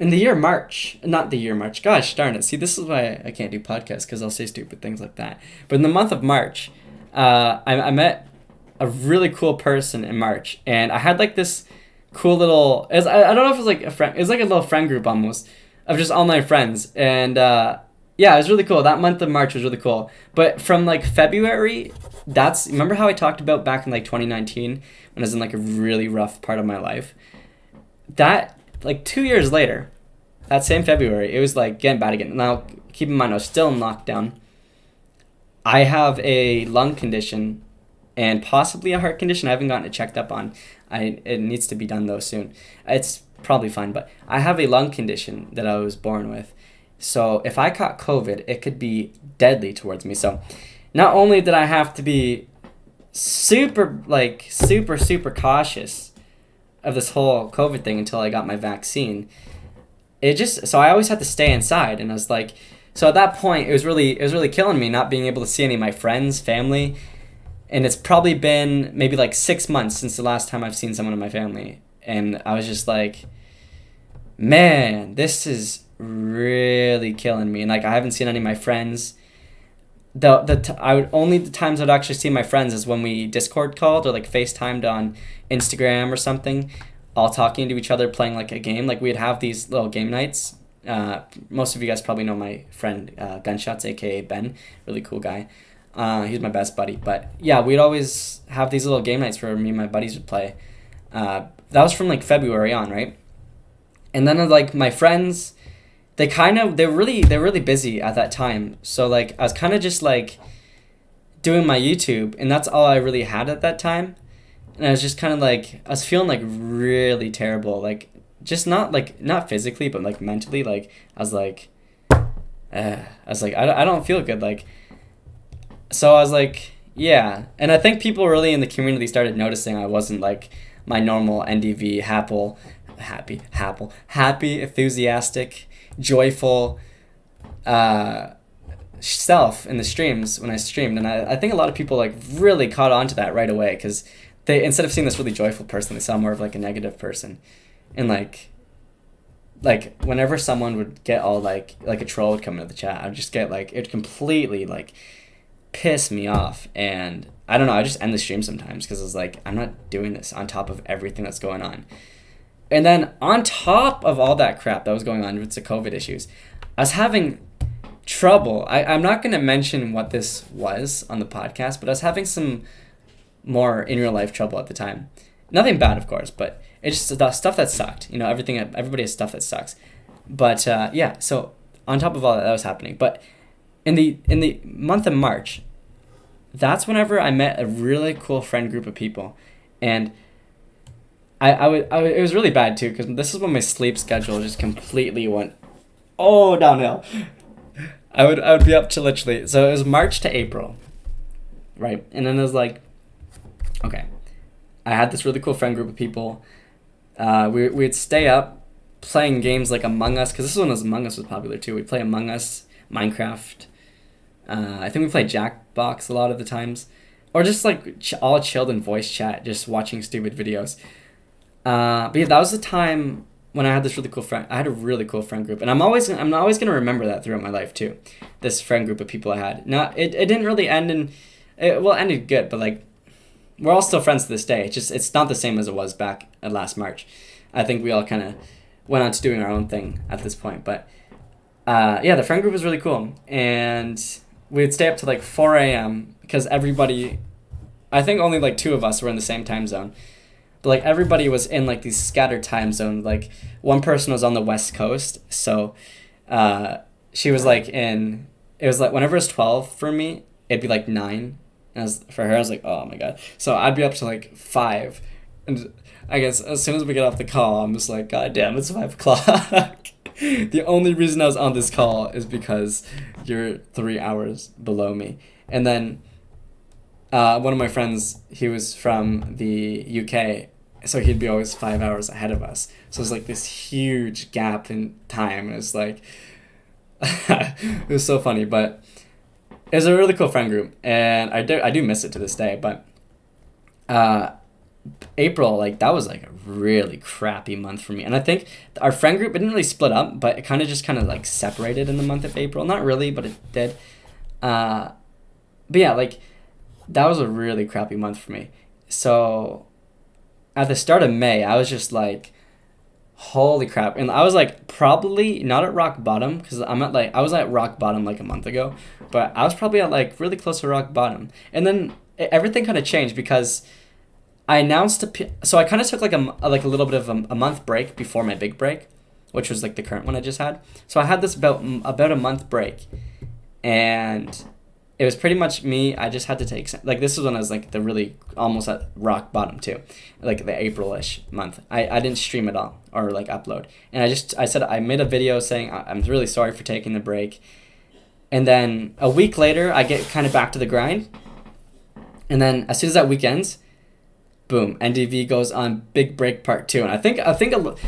the year March, not the year March, gosh darn it. See, this is why I can't do podcasts, because I'll say stupid things like that. But in the month of March, I met a really cool person in March. And I had like this cool little, I don't know if it was like a friend, it was like a little friend group almost of just online friends. And yeah, it was really cool. That month of March was really cool. But from like February, remember how I talked about back in like 2019 when I was in like a really rough part of my life? That, like 2 years later, that same February, it was like getting bad again. Now, keep in mind, I was still in lockdown. I have a lung condition and possibly a heart condition. I haven't gotten it checked up on. It needs to be done though soon. It's probably fine, but I have a lung condition that I was born with. So if I caught COVID, it could be deadly towards me. So not only did I have to be super cautious of this whole COVID thing until I got my vaccine, so I always had to stay inside. And I was like, so at that point, it was really killing me not being able to see any of my friends, family. And it's probably been maybe like 6 months since the last time I've seen someone in my family. And I was just like, man, this is really killing me. And like, I haven't seen any of my friends. I would only the times I'd actually see my friends is when we Discord called or like FaceTimed on Instagram or something, all talking to each other, playing like a game. Like we'd have these little game nights. Most of you guys probably know my friend Gunshots, aka Ben, really cool guy. He's my best buddy. But yeah, we'd always have these little game nights where me and my buddies would play. That was from like February on, right? And then like my friends, they're really busy at that time. So like I was kind of just like doing my YouTube, and that's all I really had at that time. And I was just kind of like I was feeling like really terrible, like just not physically, but like mentally. Like I don't feel good. Like so I was like yeah, and I think people really in the community started noticing I wasn't like my normal NDV happy, enthusiastic, joyful self in the streams when I streamed. And I think a lot of people like really caught on to that right away, because they, instead of seeing this really joyful person, they saw more of like a negative person. And like whenever someone would get all like a troll would come into the chat, I'd just get like, it completely like piss me off. And I don't know, I just end the stream sometimes because I was like, I'm not doing this on top of everything that's going on. And then on top of all that crap that was going on with the COVID issues, I was having trouble. I'm not going to mention what this was on the podcast, but I was having some more in real life trouble at the time. Nothing bad, of course, but it's just the stuff that sucked. You know, everybody has stuff that sucks. But yeah, so on top of all that was happening. But in the month of March, that's whenever I met a really cool friend group of people. And it was really bad too, because this is when my sleep schedule just completely went downhill. I would be up to literally, so it was March to April, right? And then it was like, okay, I had this really cool friend group of people. We'd stay up playing games like Among Us, because this is when Among Us was popular too. We'd play Among Us, Minecraft. I think we played Jackbox a lot of the times, or just like all chilled in voice chat, just watching stupid videos. But yeah, that was the time when I had this really cool friend. I had a really cool friend group, and I'm always gonna remember that throughout my life too. This friend group of people I had. It didn't really end in, it ended good, but like we're all still friends to this day. It's not the same as it was back at last March. I think we all kind of went on to doing our own thing at this point. But yeah, the friend group was really cool, and we'd stay up to like 4 a.m. because everybody, I think only like 2 of us were in the same time zone. But like everybody was in like these scattered time zones. Like one person was on the West Coast, so she was like it was like whenever it was 12 for me, it'd be like 9. And for her, I was like, oh my god. So I'd be up to like 5, and I guess as soon as we get off the call, I'm just like, god damn, it's 5 o'clock. The only reason I was on this call is because you're 3 hours below me. And then one of my friends, he was from the UK, so he'd be always 5 hours ahead of us. So it was like this huge gap in time. And it was like, it was so funny, but it was a really cool friend group, and I do miss it to this day. But April, like that was like a really crappy month for me. And I think our friend group, it didn't really split up, but it kind of like separated in the month of April. Not really, but it did. But yeah, like that was a really crappy month for me. So at the start of May, I was just like, holy crap. And I was like probably not at rock bottom, because I was at rock bottom like a month ago, but I was probably at like really close to rock bottom. And then everything kind of changed, because I announced so I kind of took like a little bit of a month break before my big break, which was like the current one I just had. So I had this about a month break, and it was pretty much me. I just had to take, like, this is when I was like the really almost at rock bottom too, like the April-ish month. I didn't stream at all or like upload, and I said I made a video saying I'm really sorry for taking the break. And then a week later, I get kind of back to the grind, and then as soon as that week ends, boom, NDV goes on big break part 2. And I think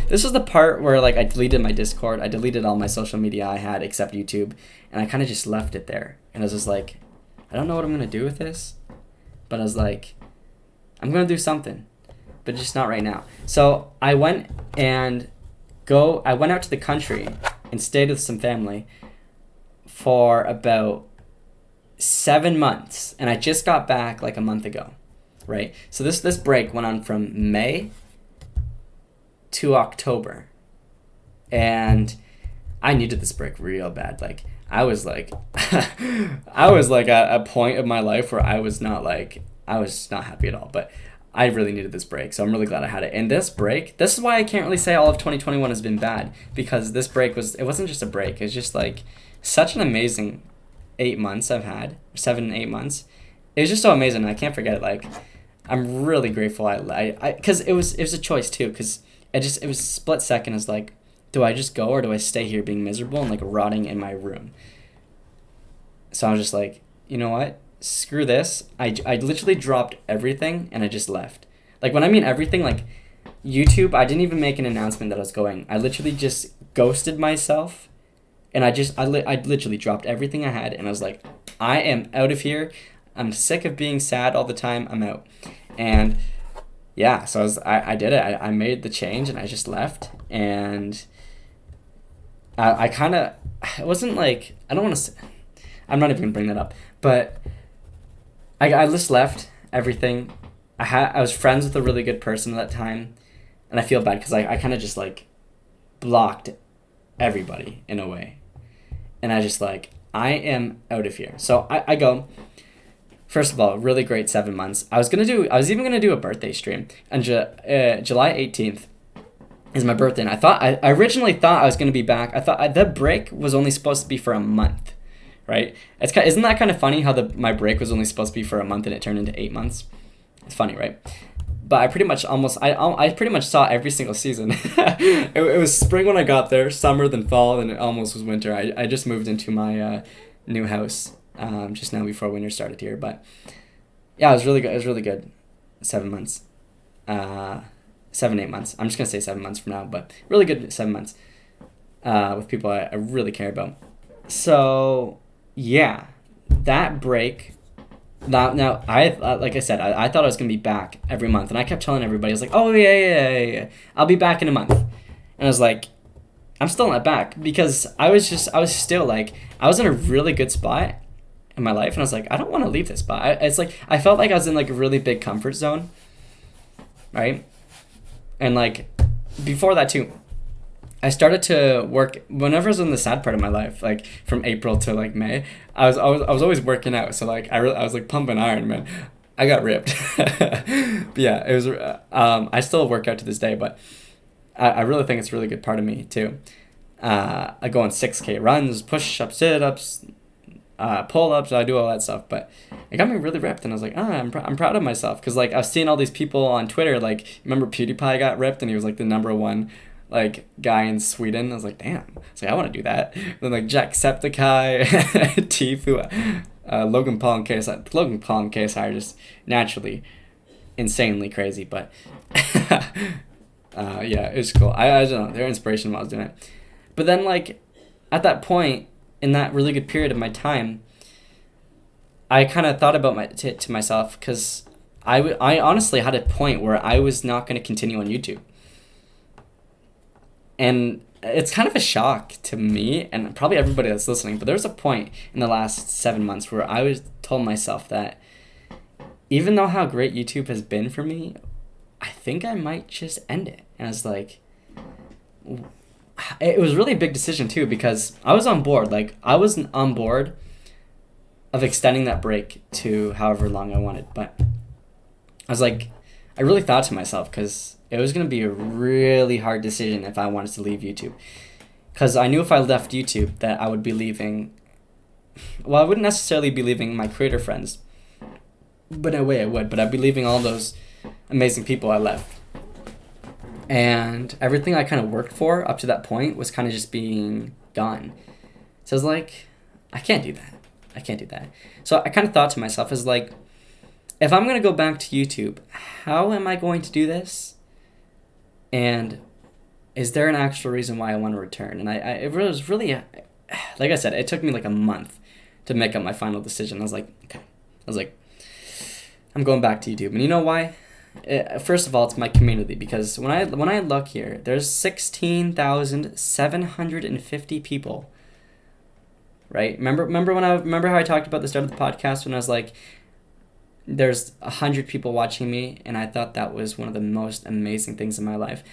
this was the part where like I deleted my Discord, I deleted all my social media I had except YouTube, and I kind of just left it there. And I was just like, I don't know what I'm gonna do with this, but I was like, I'm gonna do something, but just not right now. So I went out to the country and stayed with some family for about 7 months, and I just got back like a month ago, right? So this break went on from May to October, and I needed this break real bad. Like I was like, I was like at a point of my life where I was not happy at all, but I really needed this break, so I'm really glad I had it. And this is why I can't really say all of 2021 has been bad, because this break it wasn't just a break, it's just like such an amazing 8 months I've had, 7, 8 months. It was just so amazing. I can't forget it. Like, I'm really grateful. Because it was a choice too. Because it was split second. It's like, do I just go or do I stay here being miserable and like rotting in my room? So I was just like, you know what? Screw this. I literally dropped everything and I just left. Like when I mean everything, like YouTube, I didn't even make an announcement that I was going. I literally just ghosted myself. And I literally dropped everything I had, and I was like, I am out of here. I'm sick of being sad all the time. I'm out. And yeah, so I did it. I made the change, and I just left. And I kind of, it wasn't like, I don't want to, I'm not even going to bring that up. But I just left everything. I was friends with a really good person at that time. And I feel bad because I kind of just like blocked everybody in a way. And I just like, I am out of here. So I go, first of all, really great 7 months. I was even going to do a birthday stream. And July 18th is my birthday. And I originally thought I was going to be back. I thought the break was only supposed to be for a month, right? Isn't that kind of funny how my break was only supposed to be for a month and it turned into 8 months? It's funny, right? But I pretty much saw every single season. it was spring when I got there, summer, then fall, and it almost was winter. I just moved into my new house just now before winter started here. But yeah, it was really good. It was really good. 7 months. 7, 8 months. I'm just going to say 7 months from now, but really good 7 months with people I really care about. So yeah, that break... Now like I said, I thought I was gonna be back every month, and I kept telling everybody, I was like, oh yeah, I'll be back in a month, and I was like, I'm still not back, because I was still like, I was in a really good spot in my life, and I was like, I don't want to leave this spot. It's like I felt like I was in like a really big comfort zone, right? And like before that too, I started to work whenever I was in the sad part of my life, like from April to like May. I was always working out, so like I was like pumping iron, man. I got ripped. But yeah, it was. I still work out to this day, but I really think it's a really good part of me too. I go on 6K runs, push-ups, sit-ups, pull-ups. I do all that stuff, but it got me really ripped, and I was like, I'm proud of myself, because like I was seeing all these people on Twitter. Like, remember PewDiePie got ripped, and he was like the #1 like guy in Sweden. I was like, damn. It's like, I want to do that. And then like Jacksepticeye, Tfue, Logan Paul and KSI are just naturally insanely crazy, but yeah, it was cool. I don't know, they're inspiration while I was doing it. But then like at that point in that really good period of my time, I kind of thought about to myself, because I honestly had a point where I was not going to continue on YouTube. And it's kind of a shock to me and probably everybody that's listening, but there was a point in the last 7 months where I told myself that even though how great YouTube has been for me, I think I might just end it. And I was like, it was really a big decision too, because I was on board. Like, I wasn't on board of extending that break to however long I wanted, but I was like, I really thought to myself, because it was going to be a really hard decision if I wanted to leave YouTube. Because I knew if I left YouTube that I would be leaving... Well, I wouldn't necessarily be leaving my creator friends. But in a way I would. But I'd be leaving all those amazing people I left. And everything I kind of worked for up to that point was kind of just being gone. So I was like, I can't do that. So I kind of thought to myself, as like, if I'm going to go back to YouTube, how am I going to do this? And is there an actual reason why I want to return? And it was really, like I said, it took me like a month to make up my final decision. I was like, okay. I'm going back to YouTube. And you know why? First of all, it's my community, because when I look here, there's 16,750 people right? Remember how I talked about the start of the podcast when I was like, there's 100 people watching me, and I thought that was one of the most amazing things in my life.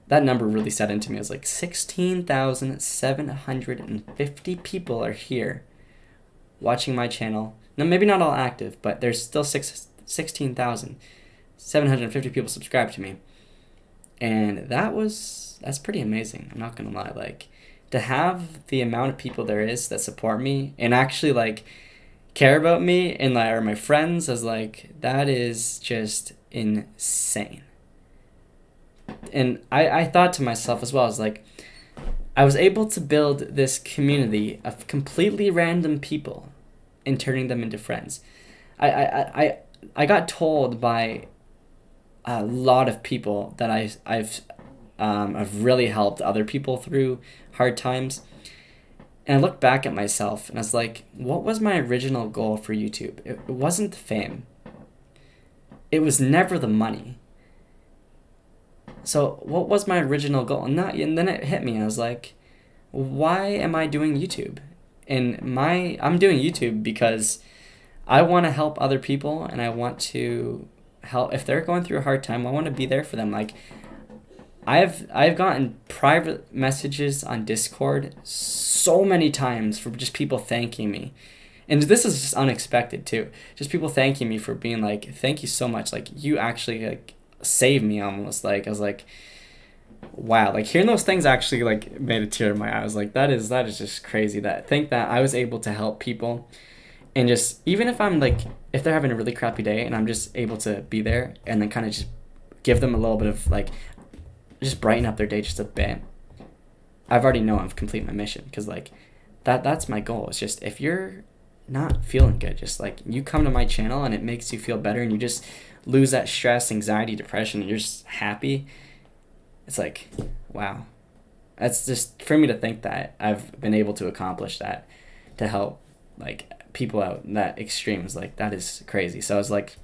That number really set into me. I was like, 16,750 people are here watching my channel. Now, maybe not all active, but there's still 16,750 people subscribed to me. And that's pretty amazing. I'm not going to lie. Like, to have the amount of people there is that support me and actually, like, care about me and like are my friends, is like, that is just insane. And I thought to myself as well, I was like, I was able to build this community of completely random people and turning them into friends. I got told by a lot of people that I've really helped other people through hard times. And I looked back at myself and I was like, what was my original goal for YouTube? It wasn't the fame. It was never the money. So what was my original goal? And then it hit me. I was like, why am I doing YouTube? And I'm doing YouTube because I want to help other people, and I want to help if they're going through a hard time. I want to be there for them. Like, I've gotten private messages on Discord so many times for just people thanking me. And this is just unexpected too. Just people thanking me for being like, thank you so much. Like, you actually like saved me almost. Like, I was like, wow. Like, hearing those things actually like made a tear in my eye. I was like, that is just crazy. That I was able to help people. And just, even if if they're having a really crappy day and I'm just able to be there and then kind of just give them a little bit of like, just brighten up their day just a bit, I've already know I've completed my mission. Because like that's my goal. It's just, if you're not feeling good, just like you come to my channel and it makes you feel better and you just lose that stress, anxiety, depression, and you're just happy, it's like, wow. That's just, for me to think that I've been able to accomplish that, to help like people out in that extreme, is like, that is crazy. So I was like,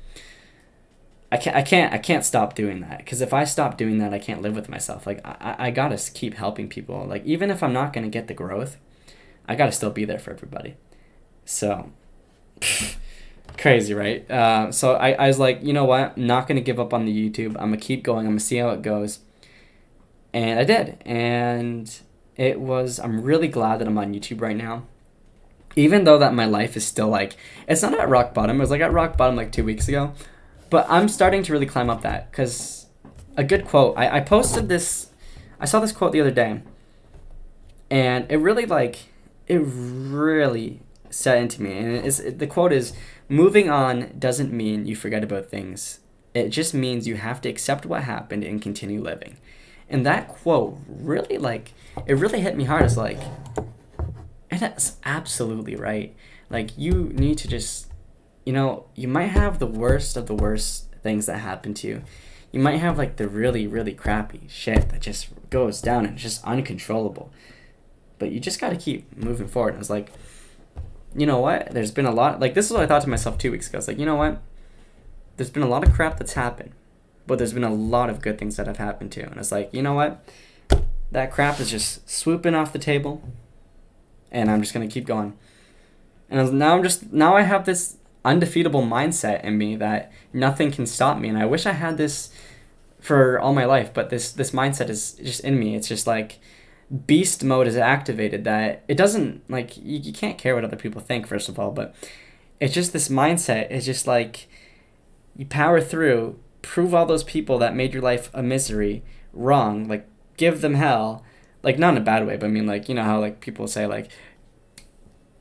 I can't stop doing that, because if I stop doing that, I can't live with myself. Like, I gotta keep helping people. Like, even if I'm not gonna get the growth, I gotta still be there for everybody. So crazy, right? So I was like, you know what? I'm not gonna give up on the YouTube. I'm gonna keep going. I'm gonna see how it goes. And I did. And I'm really glad that I'm on YouTube right now. Even though that my life is still like, it's not at rock bottom. It was like at rock bottom like 2 weeks ago. But I'm starting to really climb up that, because a good quote, I posted this, I saw this quote the other day, and it really set into me. And the quote is, moving on doesn't mean you forget about things. It just means you have to accept what happened and continue living. And that quote really it really hit me hard. It's like, and that's absolutely right. Like, you need to just, you might have the worst of the worst things that happen to you. You might have like the really, really crappy shit that just goes down and it's just uncontrollable. But you just got to keep moving forward. And I was like, you know what? There's been a lot, like, this is what I thought to myself 2 weeks ago. I was like, you know what? There's been a lot of crap that's happened, but there's been a lot of good things that have happened too. And it's like, you know what? That crap is just swooping off the table, and I'm just going to keep going. And now I have this undefeatable mindset in me that nothing can stop me. And I wish I had this for all my life, but this mindset is just in me. It's just like beast mode is activated, that it doesn't, like, you can't care what other people think, first of all, but it's just this mindset is just like, you power through, prove all those people that made your life a misery wrong, like, give them hell, like, not in a bad way, but I mean, like, you know how like people say like,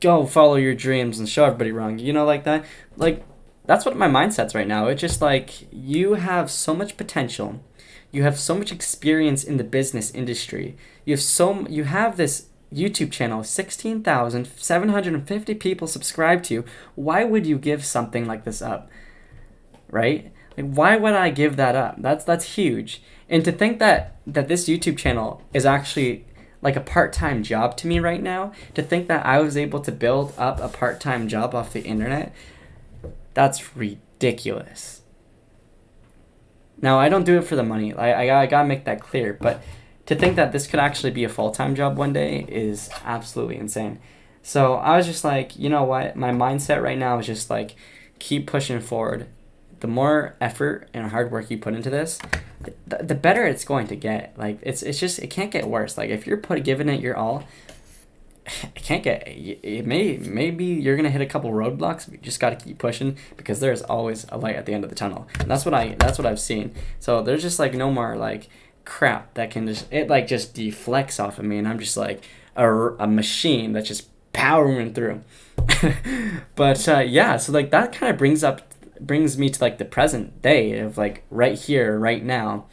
go follow your dreams and show everybody wrong, like that. Like, that's what my mindset's right now. It's just like, you have so much potential, you have so much experience in the business industry, you have this YouTube channel, 16,750 people subscribe to you. Why would you give something like this up, right? Like, why would I give that up? That's huge. And to think that this YouTube channel is actually like a part-time job to me right now, to think that I was able to build up a part-time job off the internet, that's ridiculous. Now, I don't do it for the money. I gotta make that clear. But to think that this could actually be a full-time job one day is absolutely insane. So I was just like, you know what? My mindset right now is just like, keep pushing forward. The more effort and hard work you put into this, the better it's going to get. Like it's just, it can't get worse. Like if you're giving it your all, it can't get. Maybe you're gonna hit a couple roadblocks. But you just gotta keep pushing because there's always a light at the end of the tunnel. And that's what I've seen. So there's just like no more like crap that can just deflects off of me, and I'm just like a machine that's just powering through. But yeah, so like that kind of brings me to like the present day of like right here, right now.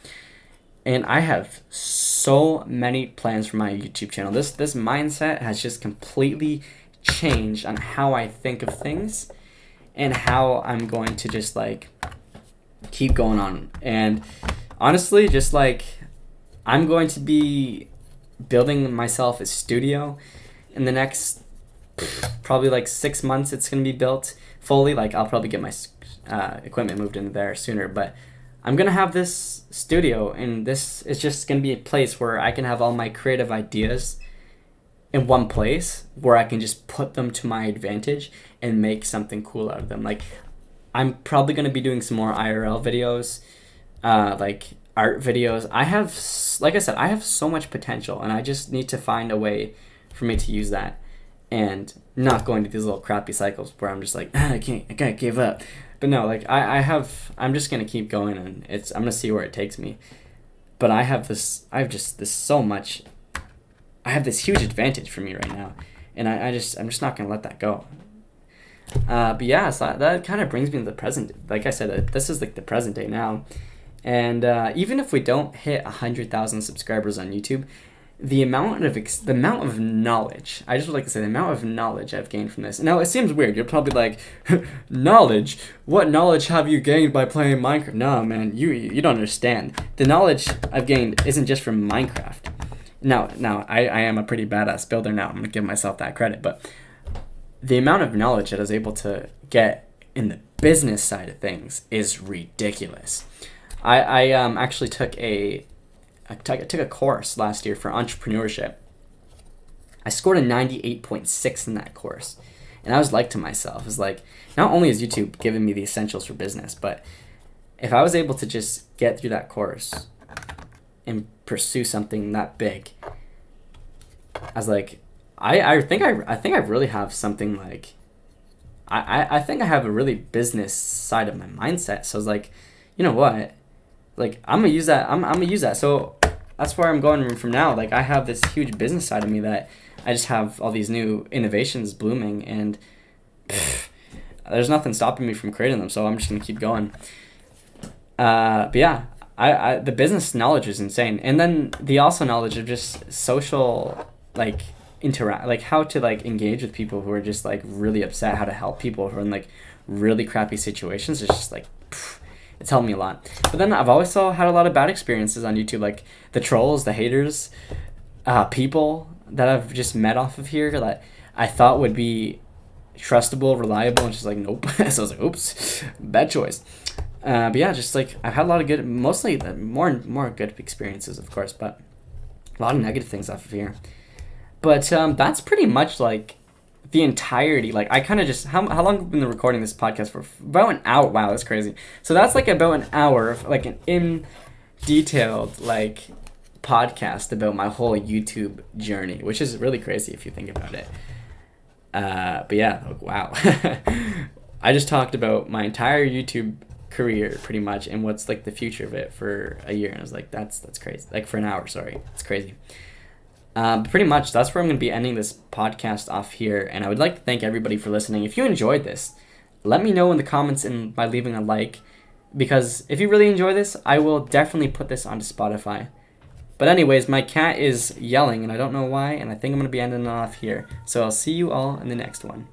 And I have so many plans for my YouTube channel. This mindset has just completely changed on how I think of things and how I'm going to just like keep going on. And honestly, just like I'm going to be building myself a studio in the next probably like 6 months. It's going to be built fully. Like I'll probably get my equipment moved in there sooner, but I'm going to have this studio, and this is just going to be a place where I can have all my creative ideas in one place where I can just put them to my advantage and make something cool out of them. Like I'm probably going to be doing some more IRL videos, like art videos. Like I said, I have so much potential, and I just need to find a way for me to use that and not go into these little crappy cycles where I'm just like, I can't give up. But no, like I'm just gonna keep going, and I'm gonna see where it takes me. But I have this huge advantage for me right now, and I'm just not gonna let that go. But yeah, so that kind of brings me to the present. Like I said, this is like the present day now, and even if we don't hit 100,000 subscribers on YouTube, the amount of knowledge, I just would like to say the amount of knowledge I've gained from this. Now, it seems weird. You're probably like, knowledge? What knowledge have you gained by playing Minecraft? No, man, you don't understand. The knowledge I've gained isn't just from Minecraft. Now, I am a pretty badass builder now. I'm going to give myself that credit. But the amount of knowledge that I was able to get in the business side of things is ridiculous. I actually took I took a course last year for entrepreneurship. I scored a 98.6 in that course. And I was like to myself, it's like, not only is YouTube giving me the essentials for business, but if I was able to just get through that course and pursue something that big, I was like, I think I really have something like, I think I have a really business side of my mindset. So I was like, you know what? Like I'm gonna use that. I'm gonna use that. So that's where I'm going from now. Like I have this huge business side of me that I just have all these new innovations blooming, and there's nothing stopping me from creating them. So I'm just gonna keep going. But yeah, I the business knowledge is insane, and then the also knowledge of just social like like how to like engage with people who are just like really upset, how to help people who are in like really crappy situations. It's just like. It's helped me a lot. But then I've always had a lot of bad experiences on YouTube, like the trolls, the haters, people that I've just met off of here that I thought would be trustable, reliable, and just like, nope. So I was like, oops, bad choice. But yeah, just like I've had a lot of good, mostly the more good experiences, of course, but a lot of negative things off of here. But that's pretty much like the entirety. Like I kind of just how long have we been recording this podcast for? About an hour. Wow, that's crazy. So that's like about an hour of like an in detailed like podcast about my whole YouTube journey, which is really crazy if you think about it. But yeah, like, wow. I just talked about my entire YouTube career pretty much and what's like the future of it for a year, and I was like, that's crazy. Like for an hour, sorry, it's crazy. But pretty much that's where I'm going to be ending this podcast off here, and I would like to thank everybody for listening. If you enjoyed this, let me know in the comments and by leaving a like, because if you really enjoy this, I will definitely put this onto Spotify. But anyways, my cat is yelling, and I don't know why, and I think I'm going to be ending it off here. So I'll see you all in the next one.